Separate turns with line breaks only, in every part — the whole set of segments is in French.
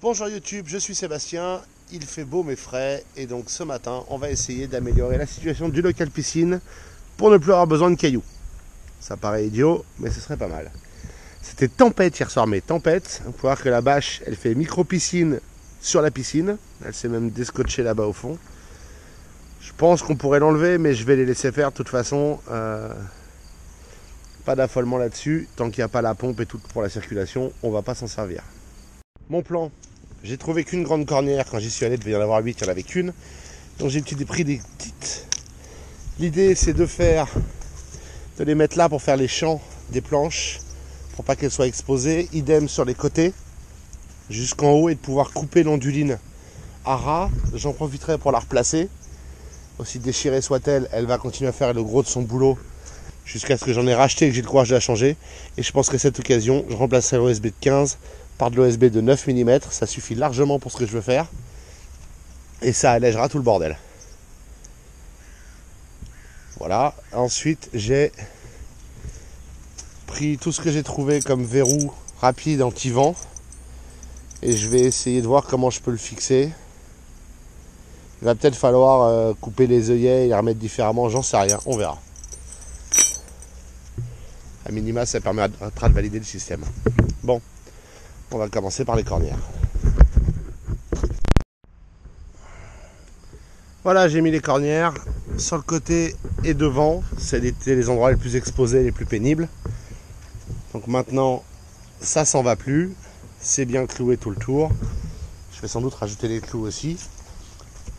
Bonjour YouTube, je suis Sébastien, il fait beau mais frais et donc ce matin on va essayer d'améliorer la situation du local piscine pour ne plus avoir besoin de cailloux. Ça paraît idiot mais ce serait pas mal. C'était tempête hier soir, mais tempête, on peut voir que la bâche elle fait micro-piscine sur la piscine, elle s'est même descotchée là-bas au fond. Je pense qu'on pourrait l'enlever mais je vais les laisser faire de toute façon. Pas d'affolement là-dessus, tant qu'il n'y a pas la pompe et tout pour la circulation, on va pas s'en servir. Mon plan, j'ai trouvé qu'une grande cornière, quand j'y suis allé, il devait y en avoir 8, il n'y en avait qu'une. Donc j'ai pris des petites. L'idée c'est de les mettre là pour faire les champs des planches, pour pas qu'elles soient exposées. Idem sur les côtés, jusqu'en haut, et de pouvoir couper l'onduline à ras. J'en profiterai pour la replacer. Aussi déchirée soit-elle, elle va continuer à faire le gros de son boulot jusqu'à ce que j'en ai racheté et que j'ai le courage de la changer. Et je pense qu'à cette occasion, je remplacerai l'OSB de 15 par de l'OSB de 9 mm. Ça suffit largement pour ce que je veux faire. Et ça allègera tout le bordel. Voilà. Ensuite, j'ai pris tout ce que j'ai trouvé comme verrou rapide anti-vent. Et je vais essayer de voir comment je peux le fixer. Il va peut-être falloir couper les œillets et les remettre différemment. J'en sais rien. On verra. A minima, ça permettra de valider le système. Bon, on va commencer par les cornières. Voilà, j'ai mis les cornières sur le côté et devant. C'était les endroits les plus exposés, les plus pénibles. Donc maintenant, ça s'en va plus. C'est bien cloué tout le tour. Je vais sans doute rajouter les clous aussi.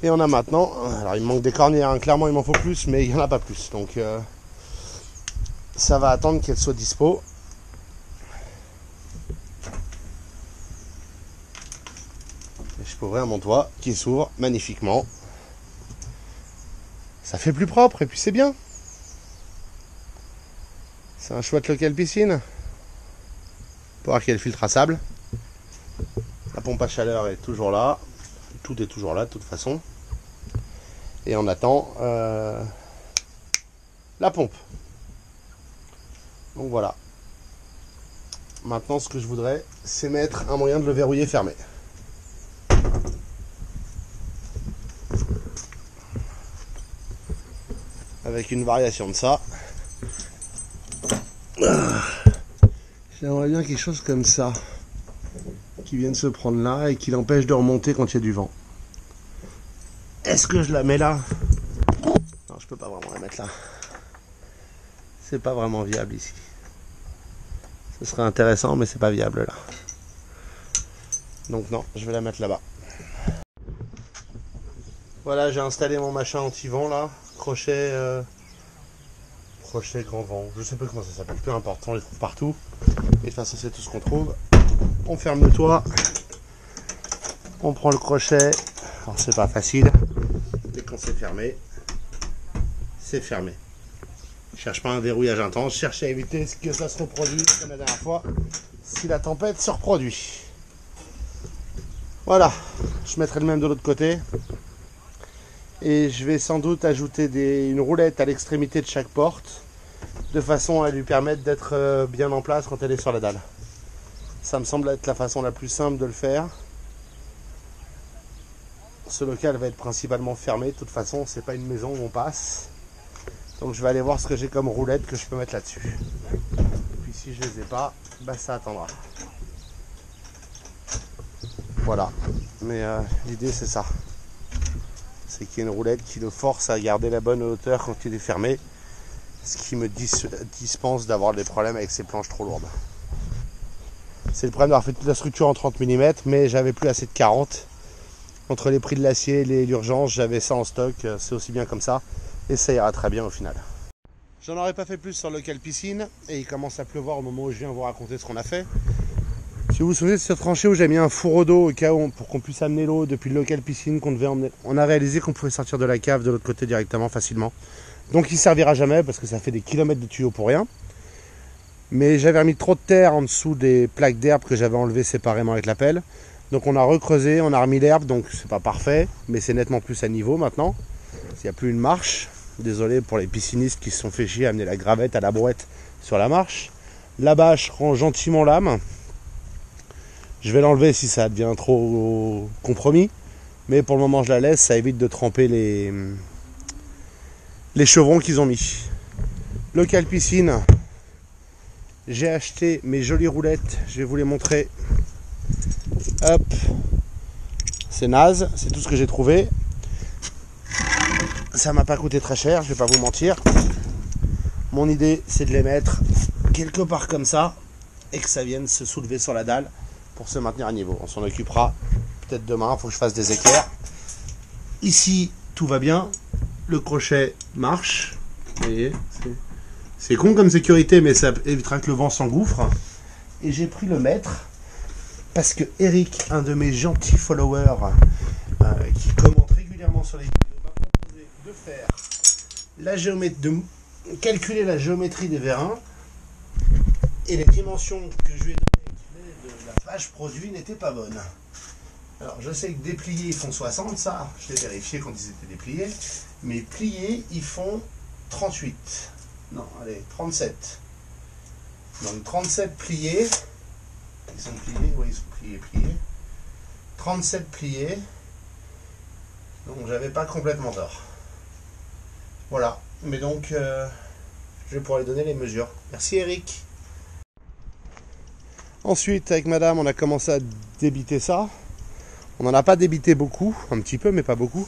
Et on a maintenant, alors il me manque des cornières, hein. Clairement il m'en faut plus, mais il n'y en a pas plus. Donc ça va attendre qu'elle soit dispo. Et je peux ouvrir mon toit qui s'ouvre magnifiquement. Ça fait plus propre et puis c'est bien. C'est un chouette local piscine. Pour voir qu'il y a le filtre à sable. La pompe à chaleur est toujours là. Tout est toujours là de toute façon. Et on attend la pompe. Donc voilà. Maintenant, ce que je voudrais, c'est mettre un moyen de le verrouiller fermé. Avec une variation de ça. J'aimerais bien quelque chose comme ça. Qui vienne se prendre là et qui l'empêche de remonter quand il y a du vent. Est-ce que je la mets là? Non, je peux pas vraiment la mettre là. C'est pas vraiment viable ici. Ce serait intéressant, mais c'est pas viable là. Donc non, je vais la mettre là-bas. Voilà, j'ai installé mon machin anti-vent là. Crochet grand vent. Je sais pas comment ça s'appelle, peu importe, on les trouve partout. Et de toute façon, c'est tout ce qu'on trouve. On ferme le toit. On prend le crochet. Alors c'est pas facile. Dès qu'on c'est fermé, c'est fermé. Je cherche pas un verrouillage intense, je cherche à éviter que ça se reproduise comme la dernière fois si la tempête se reproduit. Voilà, je mettrai le même de l'autre côté. Et je vais sans doute ajouter une roulette à l'extrémité de chaque porte, de façon à lui permettre d'être bien en place quand elle est sur la dalle. Ça me semble être la façon la plus simple de le faire. Ce local va être principalement fermé, de toute façon c'est pas une maison où on passe. Donc je vais aller voir ce que j'ai comme roulette que je peux mettre là-dessus. Puis si je les ai pas, bah ça attendra. Voilà. Mais l'idée c'est ça. C'est qu'il y ait une roulette qui le force à garder la bonne hauteur quand il est fermé. Ce qui me dispense d'avoir des problèmes avec ces planches trop lourdes. C'est le problème d'avoir fait toute la structure en 30 mm, mais j'avais plus assez de 40. Entre les prix de l'acier et l'urgence, j'avais ça en stock. C'est aussi bien comme ça. Et ça ira très bien au final. J'en aurais pas fait plus sur le local piscine. Et il commence à pleuvoir au moment où je viens vous raconter ce qu'on a fait. Si vous vous souvenez de cette tranchée où j'ai mis un fourreau d'eau au cas où pour qu'on puisse amener l'eau depuis le local piscine qu'on devait emmener. On a réalisé qu'on pouvait sortir de la cave de l'autre côté directement facilement. Donc il servira jamais parce que ça fait des kilomètres de tuyaux pour rien. Mais j'avais remis trop de terre en dessous des plaques d'herbe que j'avais enlevées séparément avec la pelle. Donc on a recreusé, on a remis l'herbe, donc c'est pas parfait, mais c'est nettement plus à niveau maintenant. Il n'y a plus une marche. Désolé pour les piscinistes qui se sont fait chier à amener la gravette à la brouette sur la marche. La bâche rend gentiment l'âme. Je vais l'enlever si ça devient trop compromis. Mais pour le moment je la laisse, ça évite de tremper les chevrons qu'ils ont mis. Local piscine, j'ai acheté mes jolies roulettes, je vais vous les montrer. Hop, c'est naze, c'est tout ce que j'ai trouvé. Ça m'a pas coûté très cher, je vais pas vous mentir. Mon idée c'est de les mettre quelque part comme ça et que ça vienne se soulever sur la dalle pour se maintenir à niveau. On s'en occupera peut-être demain, il faut que je fasse des équerres. Ici tout va bien, le crochet marche, vous voyez, c'est con comme sécurité mais ça évitera que le vent s'engouffre. Et j'ai pris le mètre parce que Eric, un de mes gentils followers qui commente régulièrement sur les vidéos, m'a proposé de faire la géométrie, de calculer la géométrie des vérins, et les dimensions que je lui ai données de la page produit n'étaient pas bonnes. Alors je sais que dépliés ils font 60, ça je l'ai vérifié quand ils étaient dépliés, mais pliés ils font 38. Non, allez, 37. Donc 37 pliés. Ils sont pliés, oui, ils sont pliés. 37 pliés. Donc j'avais pas complètement tort. Voilà. Mais donc, je vais pouvoir lui donner les mesures. Merci Eric. Ensuite, avec madame, on a commencé à débiter ça. On n'en a pas débité beaucoup, un petit peu, mais pas beaucoup.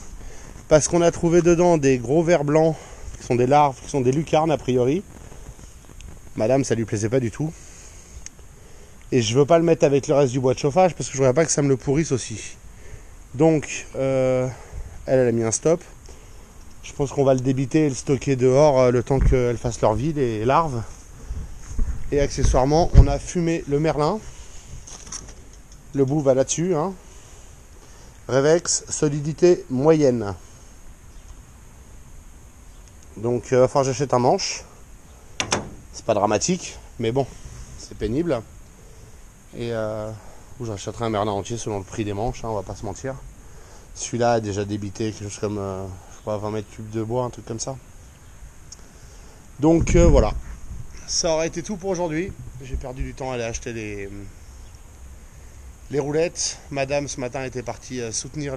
Parce qu'on a trouvé dedans des gros vers blancs, qui sont des larves, qui sont des lucarnes a priori. Madame, ça lui plaisait pas du tout. Et je veux pas le mettre avec le reste du bois de chauffage, parce que je voudrais pas que ça me le pourrisse aussi. Donc, elle a mis un stop. Je pense qu'on va le débiter et le stocker dehors le temps qu'elles fassent leur vie, les larves. Et accessoirement, on a fumé le merlin. Le bout va là-dessus. Hein. Revex, solidité moyenne. Donc, il va falloir que j'achète un manche. C'est pas dramatique, mais bon, c'est pénible. Et j'achèterai un merlin entier selon le prix des manches, hein, on va pas se mentir. Celui-là a déjà débité quelque chose comme 20 mètres cubes de bois, un truc comme ça. Donc voilà. Ça aurait été tout pour aujourd'hui. J'ai perdu du temps à aller acheter les roulettes. Madame ce matin était partie soutenir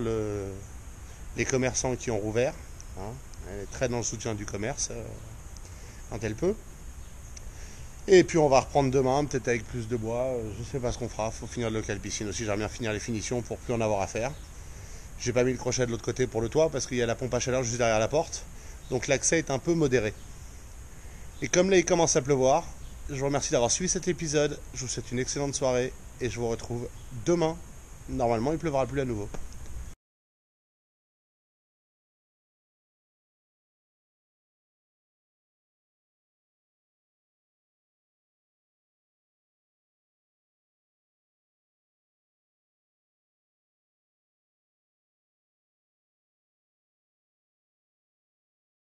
les commerçants qui ont rouvert. Hein. Elle est très dans le soutien du commerce quand elle peut. Et puis on va reprendre demain, peut-être avec plus de bois. Je sais pas ce qu'on fera. Faut finir le local piscine aussi. J'aimerais bien finir les finitions pour plus en avoir à faire. J'ai pas mis le crochet de l'autre côté pour le toit parce qu'il y a la pompe à chaleur juste derrière la porte. Donc l'accès est un peu modéré. Et comme là il commence à pleuvoir, je vous remercie d'avoir suivi cet épisode. Je vous souhaite une excellente soirée et je vous retrouve demain. Normalement il pleuvra plus à nouveau.